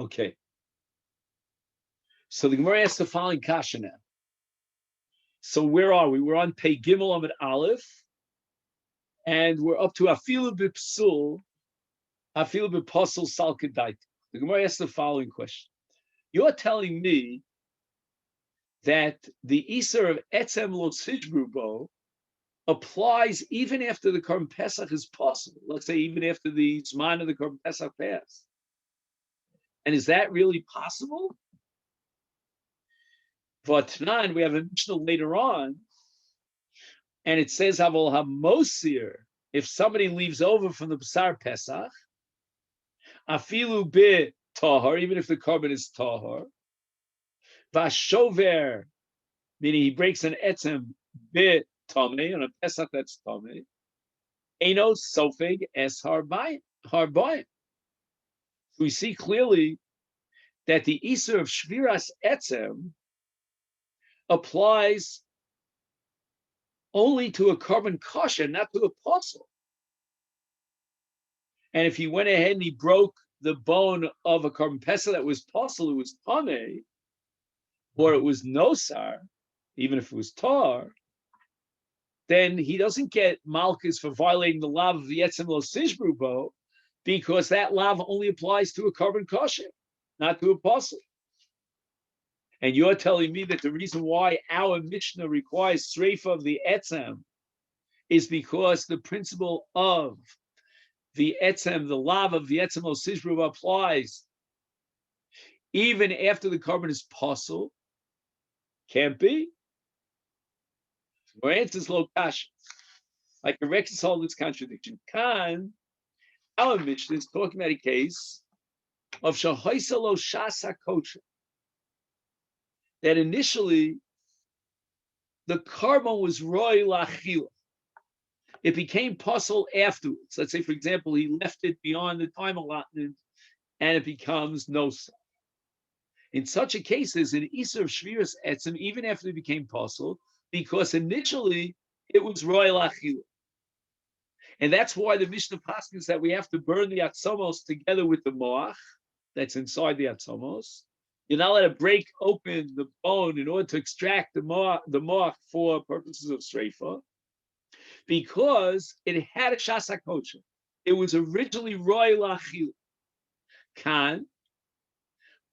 Okay. So the Gemara asks the following kasha now. So where are we? We're on Pei Gimel Amid Aleph, and we're up to Afilu B'Psul, Afilu B'Pasul Sal Kedait. The Gemara asks the following question. You're telling me that the Isser of Etzem Lo Sijbrubo applies even after the Korban Pesach is possible. Let's say even after the Zman of the Korban Pesach passed. And is that really possible? For Tanan, we have a Mishnah later on, and it says, Avol HaMosir, if somebody leaves over from the B'sar Pesach, Afilu Bi Tahor, even if the Korban is Tahor, Vashover, meaning he breaks an Etzem Bi Tomei, on a Pesach that's Tomei, Eno Sofeg Es Harbayim. We see clearly that the Isser of Shviras Etzem applies only to a korban kosher, not to a posel. And if he went ahead and he broke the bone of a korban pesach that was posel, it was tameh, or it was nosar, even if it was tar, then he doesn't get malchus for violating the lav of the etzem lo sishbrubo, because that lav only applies to a korban kosher, not to a posel. And you're telling me that the reason why our Mishnah requires sreifa of the etzem is because the principle of the etzem, the lav of the etzem lo sishbrubo applies even after the korban is posel? Can't be. Our answer is lo kasha. I can reconcile this contradiction. Kan, our Mishnah is talking about a case of shahoisa lo shasa kosher, that initially the korban was roy lachila. It became posel afterwards. Let's say, for example, he left it beyond the time allotment and it becomes nosa. In such a case, there's an isur of shviras etzem even after it became posel, because initially it was roy lachila. And that's why the Mishnah paskins that we have to burn the atzomos together with the moach that's inside the atzomos. You're not allowed to break open the bone in order to extract the moach for purposes of sreifa, because it had a shasa kosher. It was originally roy lachil kan,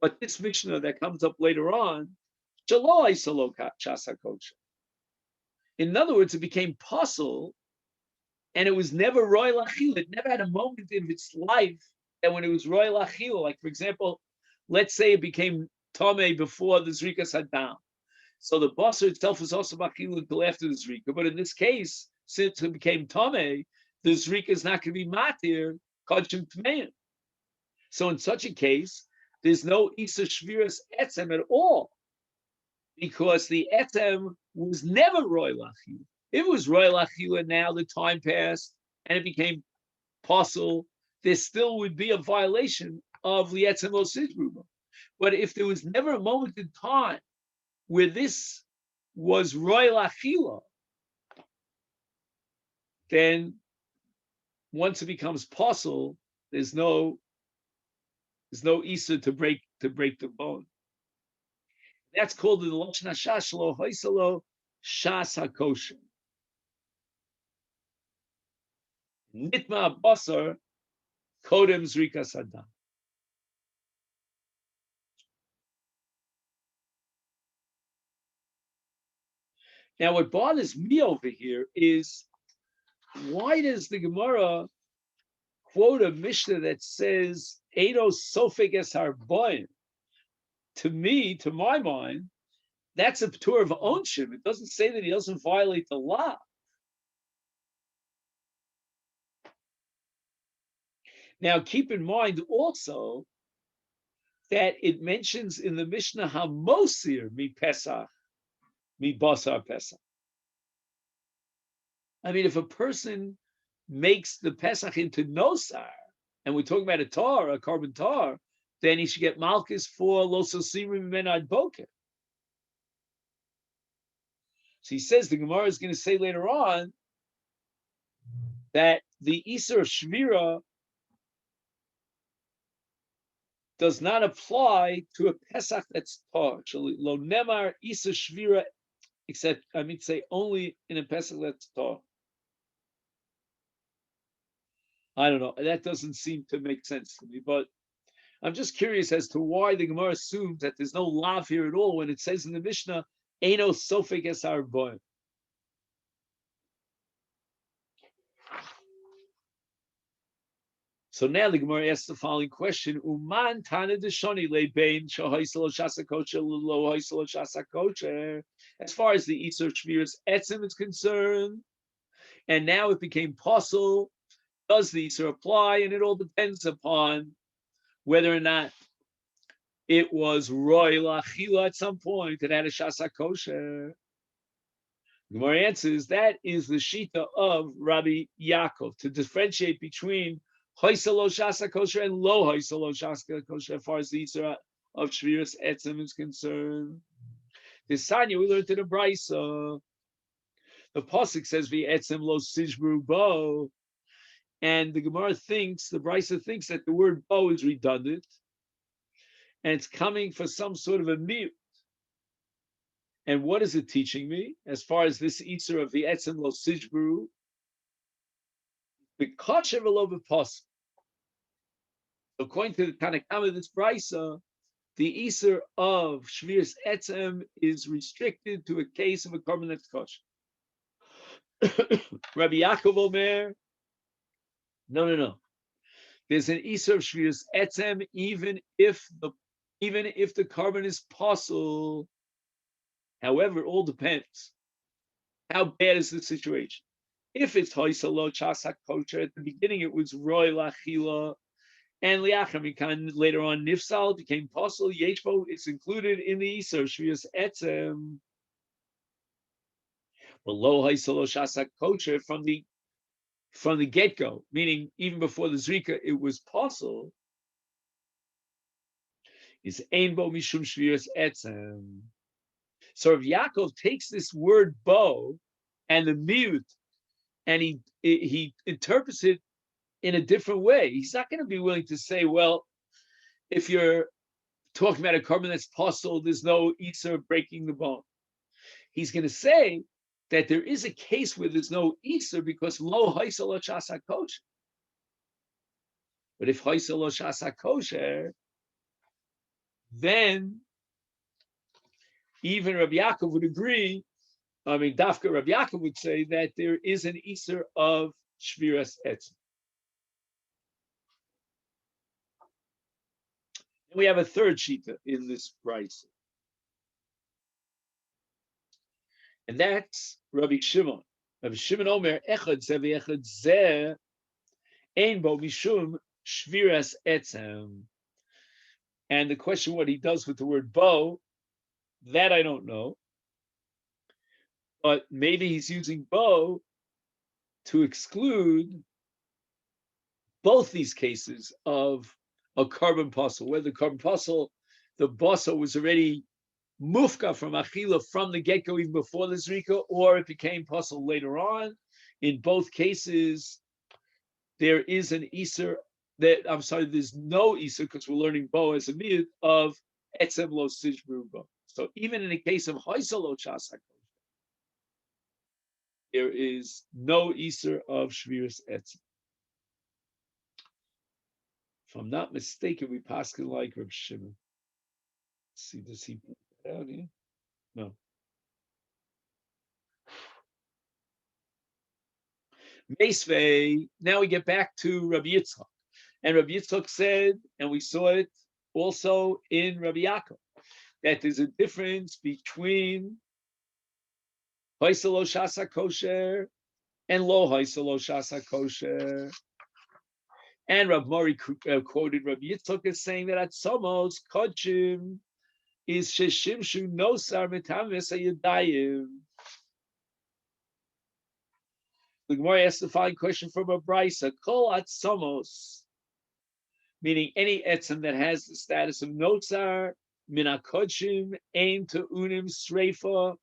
but this Mishnah that comes up later on, shalo isalo shasa kosher. In other words, it became posel, and it was never roy lachil. It never had a moment in its life that when it was roy lachil, like for example, let's say it became tomei before the zrika sadam. So the basar itself was also machil until after the zrika. But in this case, since it became tomei, the zrika is not going to be matir kodshim tmeim. So in such a case, there's no isa shviras etzem at all, because the etzem was never roy lachil. If it was roy lachil and now the time passed and it became posel, there still would be a violation of the etzem lo sijbruba. But if there was never a moment in time where this was roy lachila, then once it becomes posel, there's no isa to break the bone. That's called the lashon hashash lo hoisalo shas hakosher. Nitma basar kodem zrika sadam. Now, what bothers me over here is, why does the Gemara quote a Mishnah that says "Eino sofek es harboim"? To me, to my mind, that's a p'tur of onshim. It doesn't say that he doesn't violate the law. Now, keep in mind also that it mentions in the Mishnah hamosir mi pesach mi basar pesach. I mean, if a person makes the pesach into nosar, and we're talking about a tar, a korban tar, then he should get malchus for lososirim menad boker. So he says, the Gemara is going to say later on that the Isser of Shmira does not apply to a Pesach that's tar. Lo nemar isa shvira, except I mean say only in a Pesach that's tar. I don't know. That doesn't seem to make sense to me, but I'm just curious as to why the Gemara assumes that there's no lav here at all when it says in the Mishnah, "Eino sofek es arboim." So now the Gemara asks the following question: Uman tana deshoni lebein shahaisel shasa kosher lo haisel shasa kosher. As far as the Isur Shviras Etzim is concerned, and now it became possible. Does the Isur apply? And it all depends upon whether or not it was roy lachila at some point. It had a shasa kosher. The Gemara answers that is the shita of Rabbi Yaakov to differentiate between hoiselo shasa kosher and lo hoiselo shasa kosher as far as the Isra of Shviras Etzim is concerned. This Sanya we learned in the Brisa. The pasuk says vi etzem lo sijbru bo, and the Gemara thinks the Brisa thinks that the word bo is redundant, and it's coming for some sort of a mute. And what is it teaching me as far as this Isra of the etzem lo sijbru? The kosher v'lo b'pasuk. According to the Tanakhama, this Brisa, the Isser of Shviras Etzem is restricted to a case of a korban that's kosher. Rabbi Yaakov Omer, no. There's an Isser of Shviras Etzem even if the korban is possible. However, it all depends. How bad is the situation? If it's Hoysalo Chasak Kosher, at the beginning it was Roy Lachila, and Liachar Mikan later on Nifsal became possible. Yeshbo, it's included in the Isser Shviras Etzem. Well, Lo Hoysalo Chasak Kosher from the get-go, meaning even before the Zrika, it was possible. Is Einbo Mishum Shviras Etzem. So if Yaakov takes this word bo and the mute, and he interprets it in a different way, he's not going to be willing to say, well, if you're talking about a korban that's possible, there's no Isser breaking the bone. He's going to say that there is a case where there's no Isser because lo haisel lo shasa kosher. But if haisel lo shasa kosher, then even Rabbi Yaakov would agree. I mean, Dafka Rabbi Yaakov would say that there is an Isser of Shviras Etzem. And we have a third shita in this price, and that's Rabbi Shimon. Rabbi Shimon Omer Echad Zeh Echad Zeh Ein Bo Mishum Shviras Etzem. And the question, what he does with the word bo, that I don't know. But maybe he's using bo to exclude both these cases of a korban posel, where the korban posel, the bosa was already mufka from achila from the get-go, even before the zrika, or it became posel later on. In both cases, there is an iser there's no iser because we're learning bo as a miyut of etzem lo sijbru bo. So even in the case of hoysel lo chasak, there is no iser of shviras etzem. If I'm not mistaken, we pass it like Reb Shimon. Let's see, does he put that out here? No. Meisvei, now we get back to Rabbi Yitzchak. And Rabbi Yitzchak said, and we saw it also in Rabbi Yaakov, that there's a difference between Hoyselo Shasa Kosher and Lo Hoyselo Shasa Kosher. And Rav Mori quoted Rabbi Yitzchak as saying that at Somos Kodshim is Sheshimshu Nosar Mitam Vesayadayim. The Gemara asked the following question from a Brisa: Kol at Somos, meaning any etzem that has the status of Nosar Mina Kodshim Aim to Unim Sreifa.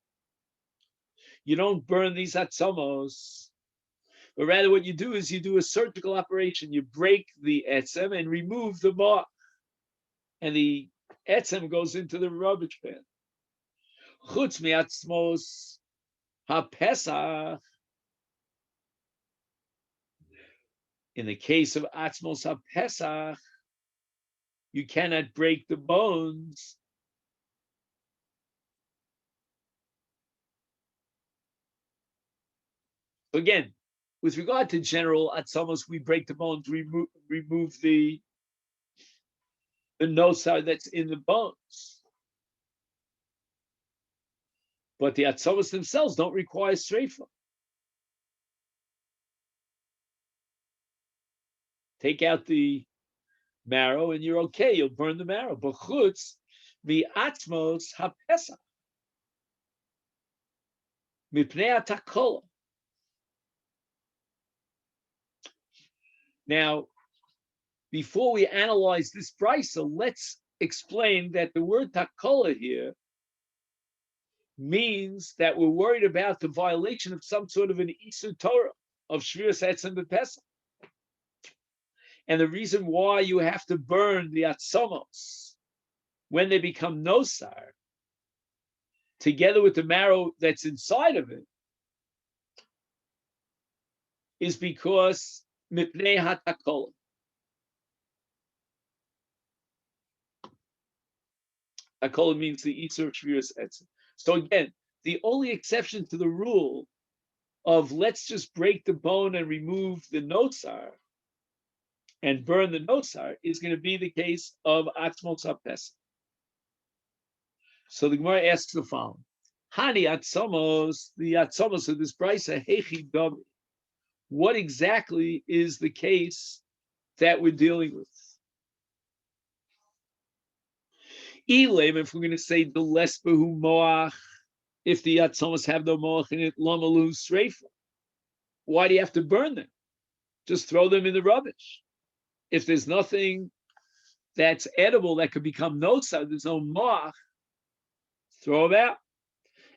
You don't burn these at Somos. But rather what you do is you do a surgical operation. You break the etzem and remove the mark. and the etzem goes into the rubbish bin. Chutz miatzmos haPesach. In the case of atzmos haPesach, you cannot break the bones. So again, with regard to general atzmos, we break the bones, remove the nosar that's in the bones. But the atzmos themselves don't require streifa. Take out the marrow and you're okay. You'll burn the marrow. But chutz miatzmos haPesach mipnei hatakola. Now, before we analyze this brisa, let's explain that the word takola here means that we're worried about the violation of some sort of an Isur Torah of Shviras Etzem B'Pesach. And the reason why you have to burn the atzomos when they become nosar, together with the marrow that's inside of it, is because mipnei hatakola. Takola means the Isur of Shviras Etzem. So again, the only exception to the rule of let's just break the bone and remove the nosar and burn the nosar is going to be the case of atzmos haPesach. So the Gemara asks the following: Hani atzomos, the atzomos of this brisa, hechi dami. What exactly is the case that we're dealing with? Elam, if we're going to say the lesbahu moach, if the atzomos have no moach in it, lamalu streifa. Why do you have to burn them? Just throw them in the rubbish. If there's nothing that's edible that could become nosar, there's no moach, throw them out.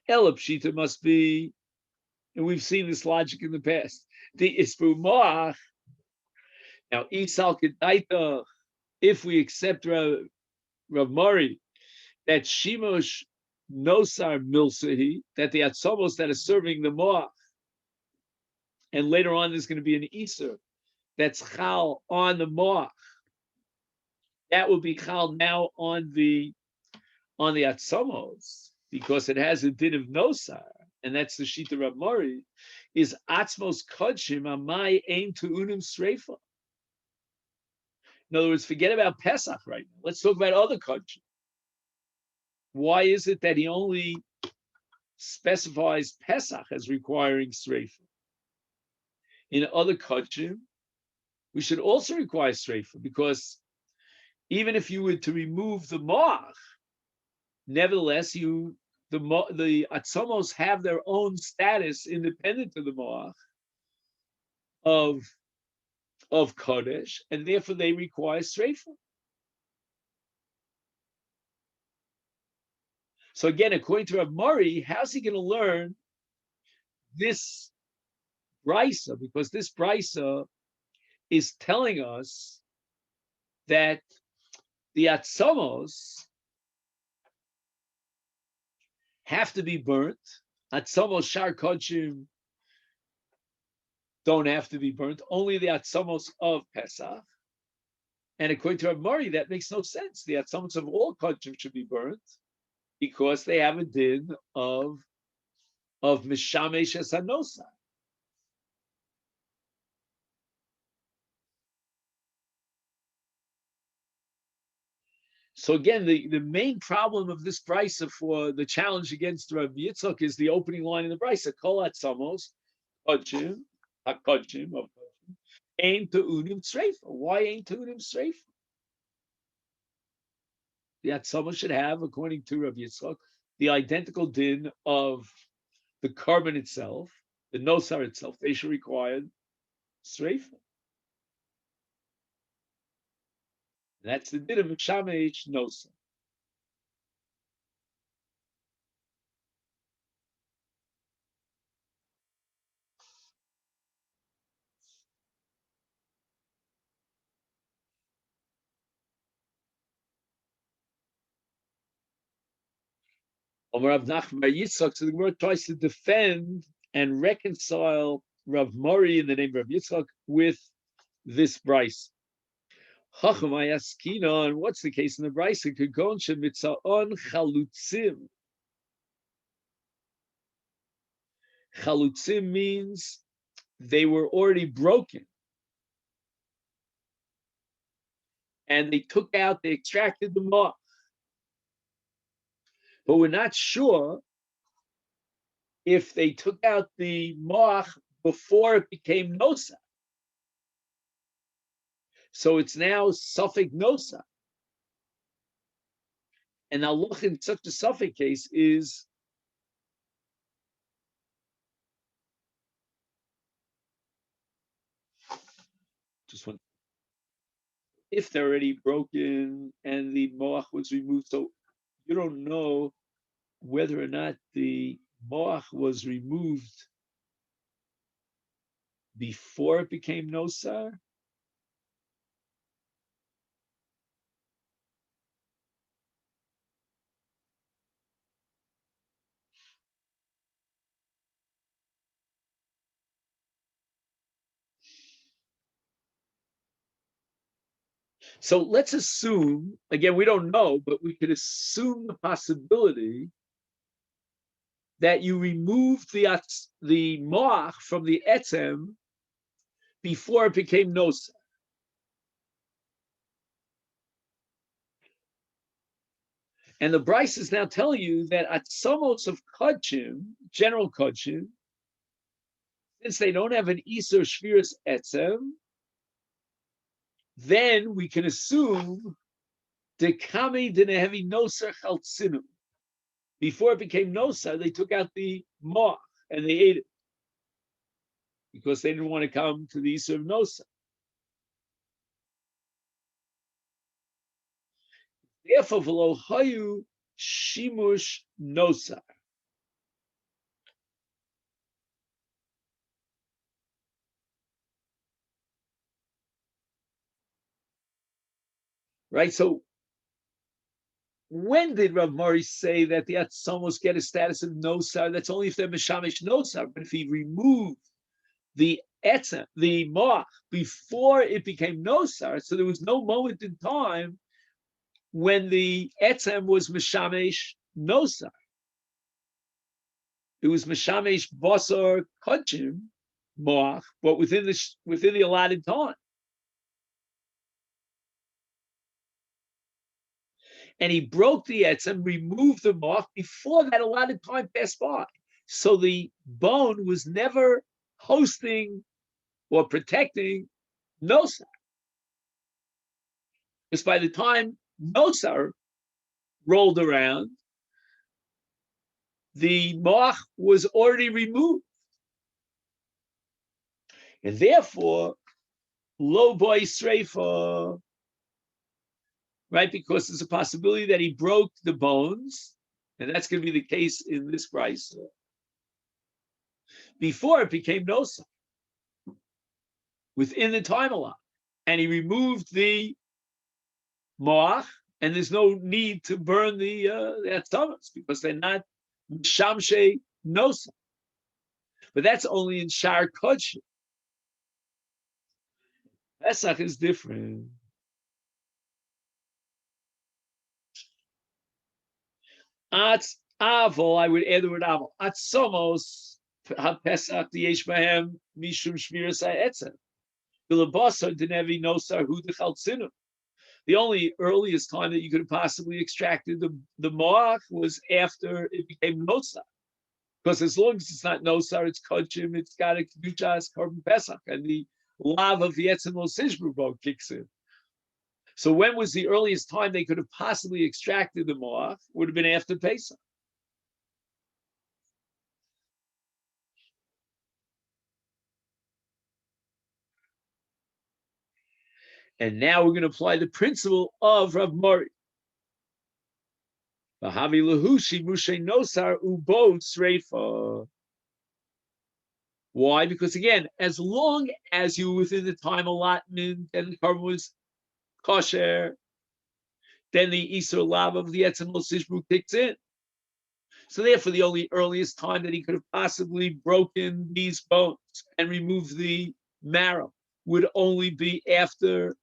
Elapshita must be, and we've seen this logic in the past. The isbu moach. Now, isal kedaita, if we accept Rav Mari, that shimush nosar milsahi, that the atzomos that are serving the moach, and later on there's going to be an isur that's chal on the moach. That will be chal now on the atzomos, because it has a din of nosar, and that's the shita Rav Mari, is atzmos kodshim amai ein tu'unim sreifa. In other words, forget about Pesach right now. Let's talk about other kodshim. Why is it that he only specifies Pesach as requiring sreifa? In other kodshim, we should also require sreifa, because even if you were to remove the moach, nevertheless, the atzomos have their own status independent of the moach of kodesh, and therefore they require streifa. So again, according to Rav Mari, how's he going to learn this brisa? Because this brisa is telling us that the atzomos have to be burnt. Atzomos shar kodshim don't have to be burnt. Only the atzomos of Pesach. And according to Rav Mari, that makes no sense. The atzomos of all kodshim should be burnt because they have a din of mishamesh esanosa. So again, the main problem of this brisa for the challenge against Rav Yitzchak is the opening line in the brisa: Kol atzamos kodshim hakodshim of kodshim aim to unim streifa. Why aim to unim streifa? The atzamos should have, according to Rav Yitzchak, the identical din of the carbon itself, the nosar itself. They should require streifa. That's the din of mishamesh nosar. Rav Nachman Bar Yitzchak, so the Gemara tries to defend and reconcile Rav Mori in the name of Rav Yitzchak with this Bryce. Chachamay Askinon, what's the case in the Bryce? Kagon shemitzaon chalutzim. Chalutzim means they were already broken. And they extracted the moch. But we're not sure if they took out the moch before it became nosa. So it's now suffix nosa. And now look, in such a suffix case is just one. If they're already broken and the moach was removed, so you don't know whether or not the moach was removed before it became nosar. So let's assume, again, we don't know, but we could assume the possibility that you removed the moach from the etzem before it became nosa. And the Bryce is now telling you that at somos of kodshim, general kodshim, since they don't have an iser shviras etzem, then we can assume the kami dinehevi noser chaltzinu. Before it became nosa, they took out the moach and they ate it because they didn't want to come to the iser of nosa. Therefore, v'lo hayu shimush nosa. Right? So when did Rav Mori say that the Atzomos get a status of nosar? That's only if they're mishamish nosar. But if he removed the etzem, the moach, before it became nosar, so there was no moment in time when the etzem was mishamish nosar. It was mishamish basar kodshim moach, but within the allotted time. And he broke the etzem, removed the moch before that allotted time passed by. So the bone was never hosting or protecting nosar. Because by the time nosar rolled around, the moch was already removed. And therefore, lo boy sreifa, right? Because there's a possibility that he broke the bones, and that's going to be the case in this price before it became nosa, within the time allotted, and he removed the moach, and there's no need to burn the atzamas because they're not shamshe nosa. But that's only in shar kodshim. Pesach is different. Atz avol, I would add the word avol. Atzomos ha-pesach diyesh bahem mishum shmiras ha'etzem. V'lebasar dinevi nosar hu dechaltzinu. The only earliest time that you could have possibly extracted the moach was after it became nosar. Because as long as it's not nosar, it's kodshim, it's got a kedushas korban pesach, and the lav of the etzem lo sishbrubo kicks in. So when was the earliest time they could have possibly extracted the moach? Would have been after Pesach. And now we're going to apply the principle of Rav Mori. V'havi lehushi mushe nosar ubo sreifa. Why? Because again, as long as you were within the time allotment and the korban was kosher, then the Isur Lav of the Etzem Lo Sishbu kicks in. So therefore, the only earliest time that he could have possibly broken these bones and removed the marrow would only be after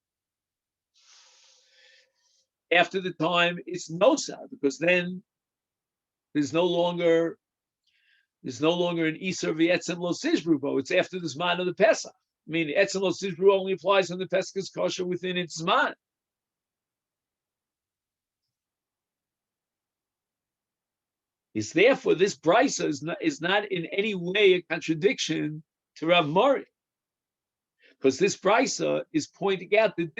the time it's nosa, because then there's no longer an Isur v'etzem lo sishbrubo. It's after the Zman of the Pesach. I mean, etzem lo sishbru only applies when the Pesach is kosher within its Zman. It's therefore this brisa is not in any way a contradiction to Rav Mori, because this brisa is pointing out the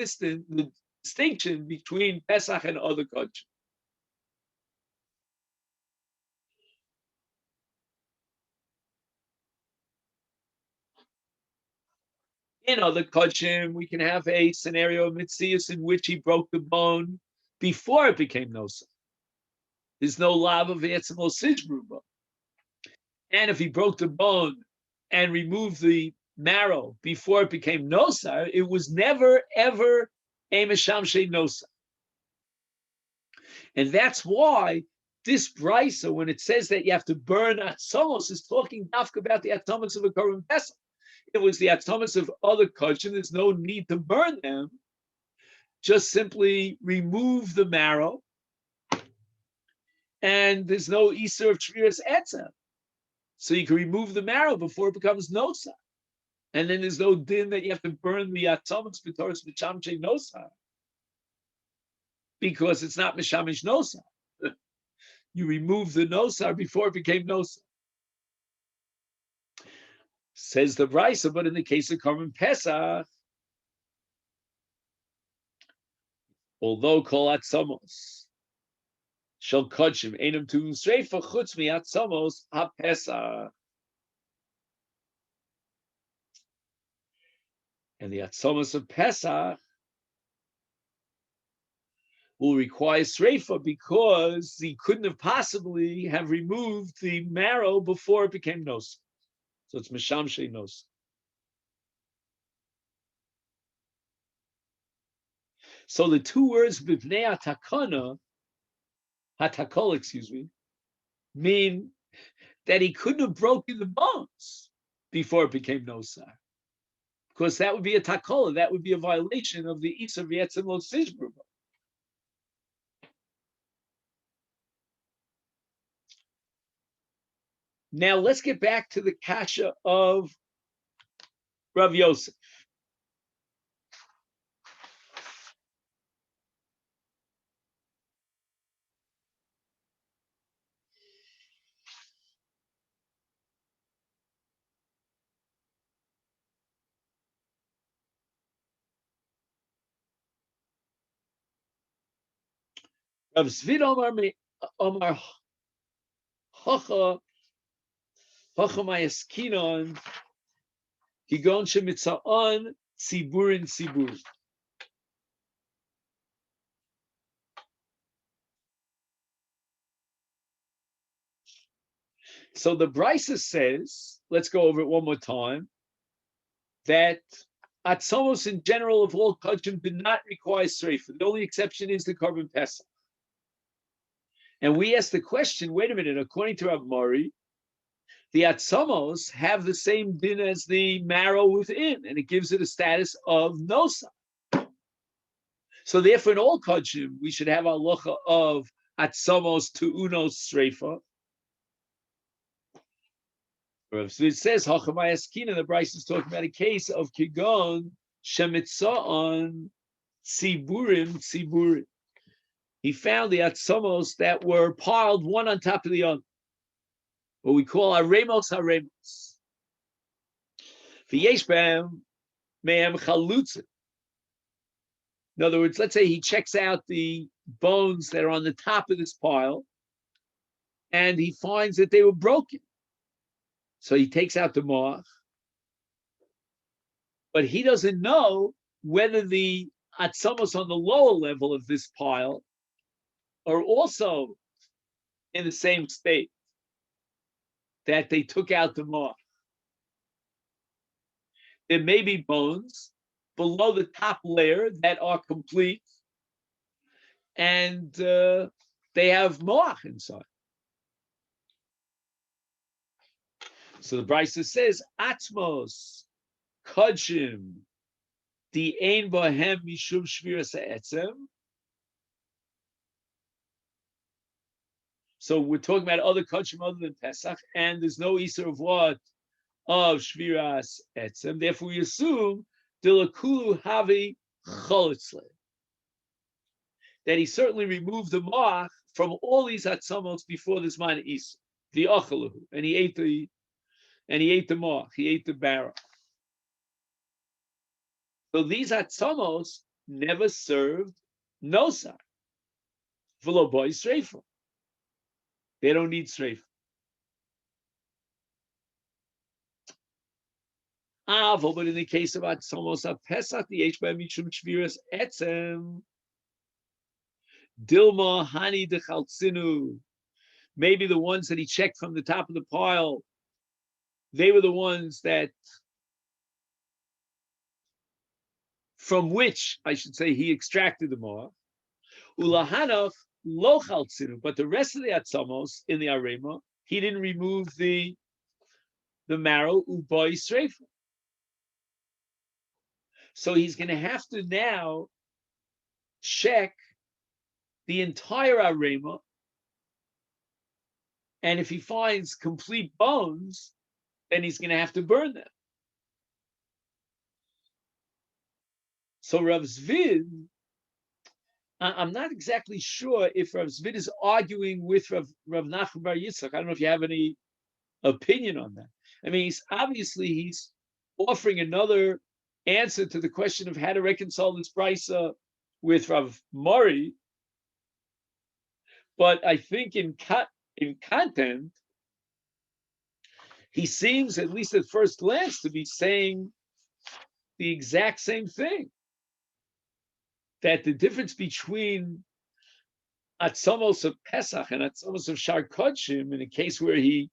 distinction between Pesach and other kosher. In other kochim, we can have a scenario of mitzias in which he broke the bone before it became nosa. There's no lav of etzem lo sishbruba. And if he broke the bone and removed the marrow before it became nosa, it was never ever a meshamshe nosa. And that's why this brisa, when it says that you have to burn atzamos, is talking dafka about the atzamos of a korban pesach. It was the atoms of other kochim. There's no need to burn them. Just simply remove the marrow, and there's no isur of shviras etzem. So you can remove the marrow before it becomes nosa, and then there's no din that you have to burn the atoms b'toras b'chamche nosa, because it's not mishamish nosa. You remove the nosa before it became nosa. Says the brisa, but in the case of korban pesach, although kol atzamos shel kodshim einam tu sreifa chutz mi atzamos ha-pesach, and the atzamos of Pesach will require sreifa because he couldn't have possibly have removed the marrow before it became nos. So it's mishamshei nos. So the two words b'pnei hatakol, mean that he couldn't have broken the bones before it became nosar, because that would be a takola, that would be a violation of the Isur v'etzem lo sishbruba. Now let's get back to the kasha of Rav Yosef. Rav Zvid Omar Hocha Mayaskinon Kigon Shemitza'on Tziburin Tzibur. So the Brisa says, let's go over it one more time, that atzomos in general of all kochim do not require sreifa. The only exception is the korban pesach. And we ask the question, wait a minute, according to Rav Mori, the atzomos have the same din as the marrow within, and it gives it a status of nosa. So therefore, in all kochim, we should have a halacha of atzomos to unos sreifa. So it says, Hachamayas-kina, the Bryce is talking about a case of Kigon Shemitza'on Tziburim. He found the atzomos that were piled one on top of the other, what we call haremos. V'yesh b'hem me'hem chalutzim. In other words, let's say he checks out the bones that are on the top of this pile, and he finds that they were broken. So he takes out the moach, but he doesn't know whether the atzomos on the lower level of this pile are also in the same state that they took out the moach. There may be bones below the top layer that are complete, and they have moach inside. So the Brisa says, Atmos, Kodshim, the Ein Bohem Mishum Shviras Ha'etzem. So we're talking about other Kodshim other than Pesach, and there's no Isur of what? Of Shviras Etzem. Therefore, we assume Dilakulu Havi Cholitzle, that he certainly removed the Moach from all these Atzamos before this man Isur, the Achaluhu, and he ate the Moach, he ate the barrel. So these Atzamos never served Nosar. V'lo boy Sreifa. They don't need Sreifa. But in the case of Atzamos Pesach, the Hba Mishum Shviras Etzem, Dilma Hani de Chaltzinu, maybe the ones that he checked from the top of the pile, they were the ones that, from which, I should say, he extracted the moach. Ulahanov lo Chaltzinu, but the rest of the Atzamos in the Arema, he didn't remove the marrow, Uboy Sreifa. So he's going to have to now check the entire Arema, and if he finds complete bones, then he's going to have to burn them. So Rav Zvid, I'm not exactly sure if Rav Zvid is arguing with Rav Nachman Bar Yitzchak. I don't know if you have any opinion on that. I mean, he's offering another answer to the question of how to reconcile this brisa with Rav Mori, but I think in content, he seems, at least at first glance, to be saying the exact same thing. That the difference between Atzamos of Pesach and Atzamos of Shar Kodshim, in a case where he,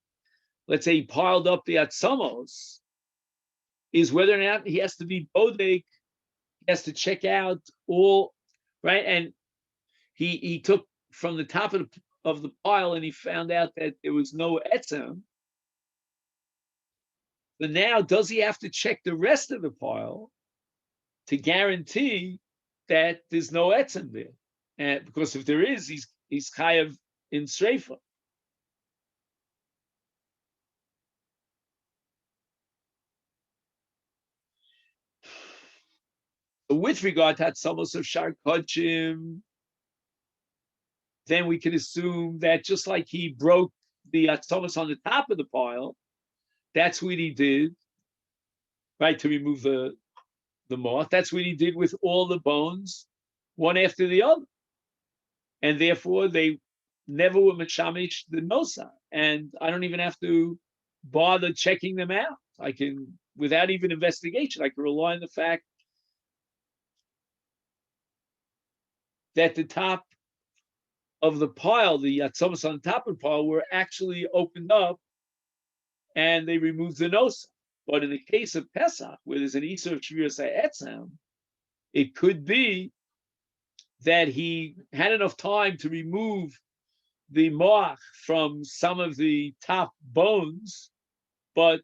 let's say, he piled up the Atzamos, is whether or not he has to be bodek, he has to check out all, right? And he took from the top of the pile and he found out that there was no etzem. But now, does he have to check the rest of the pile to guarantee that there's no etzem there? And because if there is, he's chayav in sreifa. With regard to Atzamos of Shar Kodshim, then we can assume that just like he broke the Atzamos on the top of the pile, that's what he did, right, to remove the moth. That's what he did with all the bones, one after the other. And therefore, they never were mishamish the nosa. And I don't even have to bother checking them out. I can, without even investigation, I can rely on the fact that the top of the pile, the Atzamos on the top of the pile, were actually opened up and they removed the nosa. But in the case of Pesach, where there's an Isur of Shviras Ha'etzem, it could be that he had enough time to remove the moach from some of the top bones, but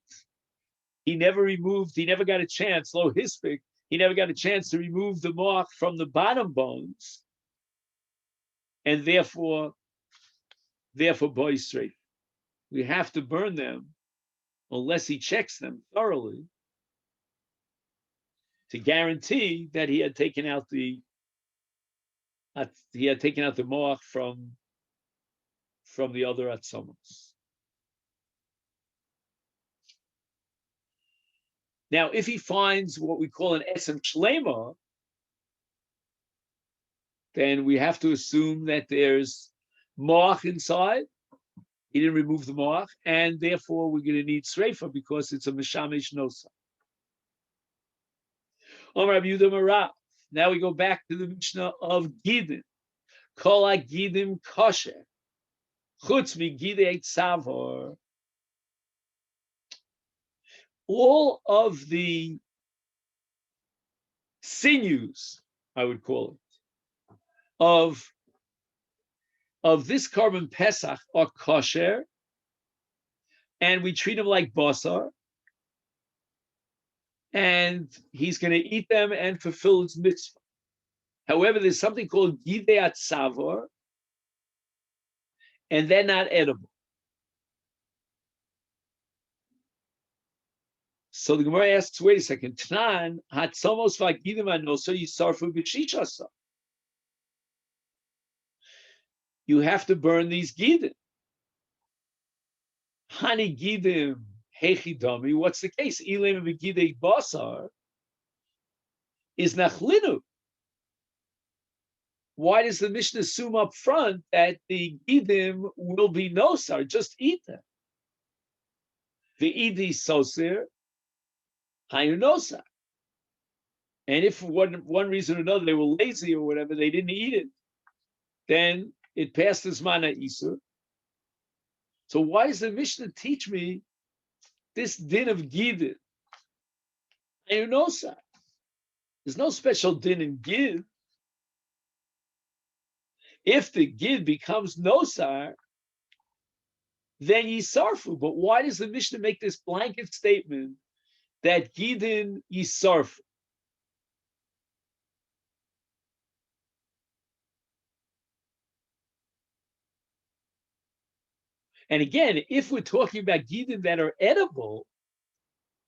he never got a chance, lo hispik, he never got a chance to remove the moach from the bottom bones, and therefore boy straight. We have to burn them unless he checks them thoroughly to guarantee that he had taken out the moach from the other atzamos. Now, if he finds what we call an esem shlema, then we have to assume that there's moach inside. He didn't remove the moach, and therefore we're going to need sreifa because it's a mishamish nosa. Now we go back to the Mishnah of Gidim. Kol Gidim kosher. Chutz mi Gidei Tzavor. All of the sinews, I would call it, of this korban Pesach are kosher, and we treat him like basar, and he's going to eat them and fulfill his mitzvah. However, there's something called gideat savor, and they're not edible. So the Gemara asks, wait a second, Tnan, hatzomos v'agidim anoso yisarfu b'shishasa. You have to burn these gidim. Hani gidim hechidami. What's the case? Ilim v'gidei basar is nachlinu. Why does the Mishnah assume up front that the gidim will be nosar? Just eat them. The idi sosir hayu nosar. And if for one reason or another they were lazy or whatever, they didn't eat it, then it passed as mana isur. So why does the Mishnah teach me this din of gidim? Hayu nosar. There's no special din in gid. If the gid becomes nosar, then yisarfu. But why does the Mishnah make this blanket statement that gidin yisarfu? And again, if we're talking about gidin that are edible,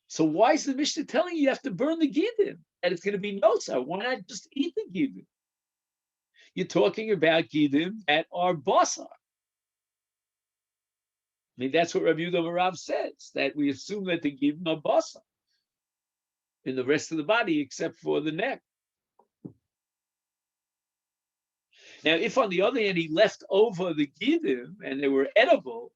so why is the Mishnah telling you have to burn the gidin? That it's going to be nosar? Why not just eat the gidin? You're talking about gidin that are basar. I mean, that's what Rabbi Yehuda Rav says, that we assume that the gidin are basar in the rest of the body except for the neck. Now, if on the other hand he left over the gidim and they were edible,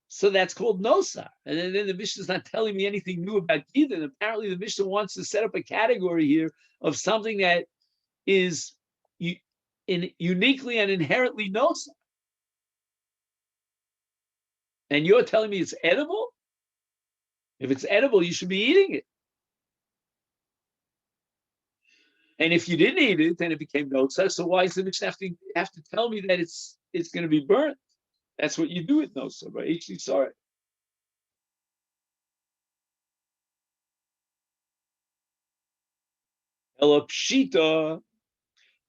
so that's called nosar. And then the Mishnah is not telling me anything new about gidim. Apparently, the Mishnah wants to set up a category here of something that is uniquely and inherently nosar. And you're telling me it's edible? If it's edible, you should be eating it. And if you didn't eat it, then it became nosar. So why does the Mishnah have to tell me that it's going to be burnt? That's what you do with nosar, right? Actually, sorry. Ela pshita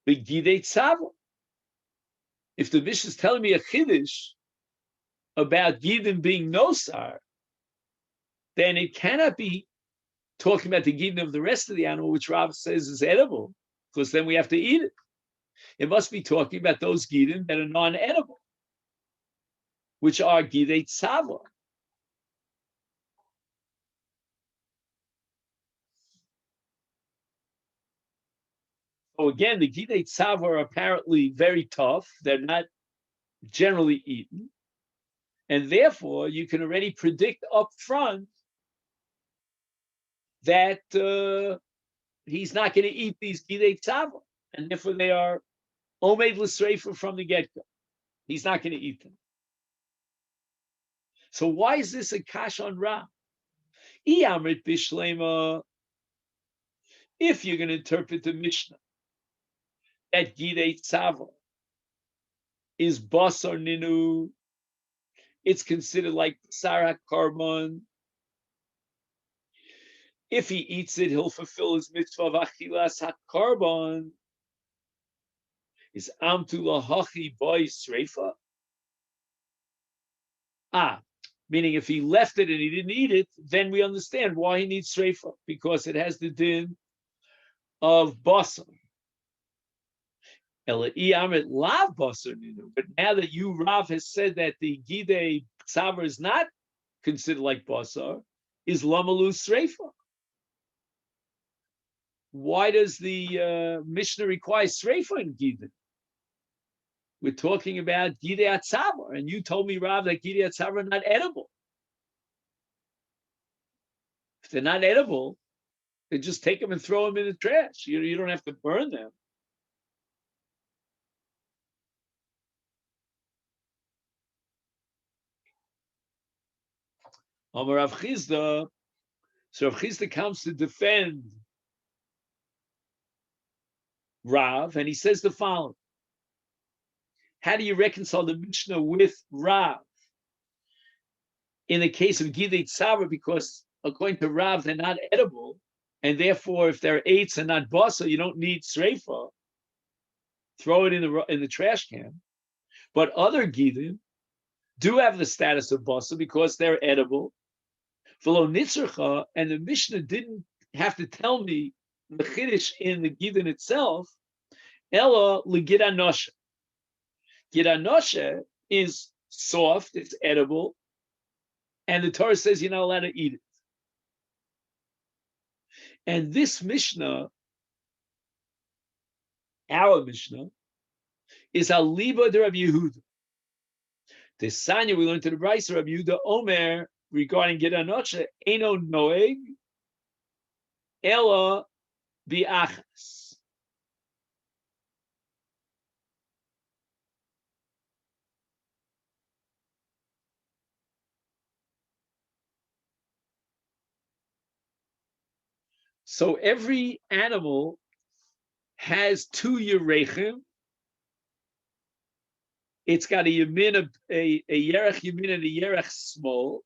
begidei tzava. If the Mishnah is telling me a chiddush about gidim being nosar, then it cannot be talking about the gidim of the rest of the animal, which Rav says is edible, because then we have to eat it. It must be talking about those gidim that are non-edible, which are gidei tzava. So again, the gidei tzava are apparently very tough. They're not generally eaten. And therefore, you can already predict up front that he's not going to eat these gidei tzava. And therefore, they are omed l'sreifa from the get-go. He's not going to eat them. So why is this a kash on Ra? Iyamrit bishlema. If you're going to interpret the Mishnah that gidei tzava is basar ninu, it's considered like sarah carbon. If he eats it, he'll fulfill his mitzvah of achilas hakarbon. Is amtu lahachi boy sreifa? Meaning if he left it and he didn't eat it, then we understand why he needs sreifa, because it has the din of basar. But now that you, Rav, has said that the gidei tzava is not considered like basar, is lamalu sreifa. Why does the Mishnah require sreifa in gidei? We're talking about gidei tzava, and you told me, Rav, that gidei tzava are not edible. If they're not edible, then just take them and throw them in the trash. You don't have to burn them. Amar Rav Chizda, so Rav Chizda comes to defend Rav, and he says the following. How do you reconcile the Mishnah with Rav? in the case of Gidei Tzara, because according to Rav, they're not edible, and therefore, if they're eights and not basa, you don't need sreifa. Throw it in the trash can. But other gidim do have the status of basa because they're edible. V'lo nitzercha, and the Mishnah didn't have to tell me the chiddush in the gidin itself. Ella legid anoshe. Gid anoshe is soft, it's edible, and the Torah says you're not allowed to eat it. And this Mishnah, our Mishnah, is al liba de Rabbi Yehuda. The Sanya we learned to the Brisa, Rabbi Yehuda Omer, regarding Gid anoshe, eno noeg, ella bi'achas. So every animal has two yerechim. It's got a yamin, a yerech yamin and a yerech small.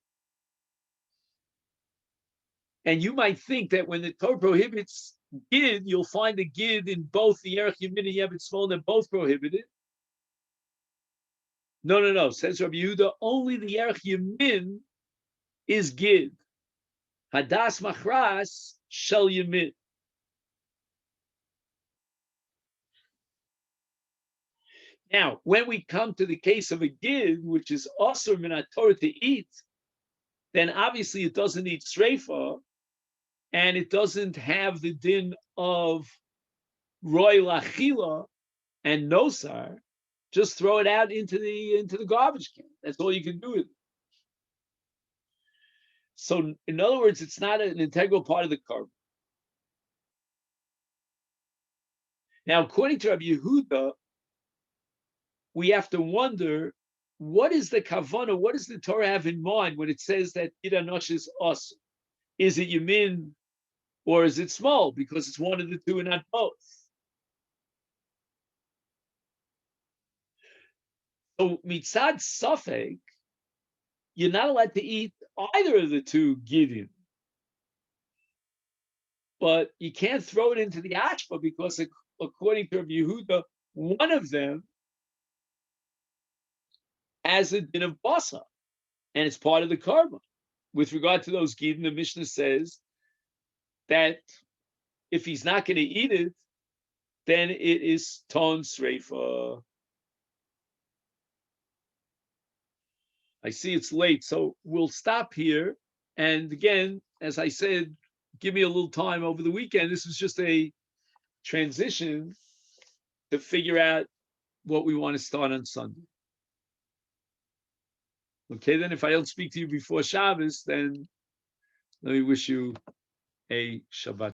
And you might think that when the Torah prohibits gid, you'll find a gid in both the yerech yamin and yerech small. They're both prohibited. No. Says Rabbi Yehuda, only the yerech yamin is gid. Hadas machras shel yamin. Now, when we come to the case of a gid, which is also min Torah to eat, then obviously it doesn't eat sreifa, and it doesn't have the din of roy lachila and nosar. Just throw it out into the garbage can. That's all you can do with it. So, in other words, it's not an integral part of the korban. Now, according to Rabbi Yehuda, we have to wonder, what is the kavanah? What does the Torah have in mind when it says that Gid anoshe is awesome? Is it yamin or is it small? Because it's one of the two and not both. So mitzad safek, you're not allowed to eat either of the two gidim. But you can't throw it into the ashba because according to Rabbi Yehuda, one of them has a din of basa, and it's part of the korban. With regard to those gidim, the Mishnah says that if he's not going to eat it, then it is ton sreifa. I see it's late, so we'll stop here. And again, as I said, give me a little time over the weekend. This is just a transition to figure out what we want to start on Sunday. Okay, then if I don't speak to you before Shabbos, then let me wish you a Shabbat.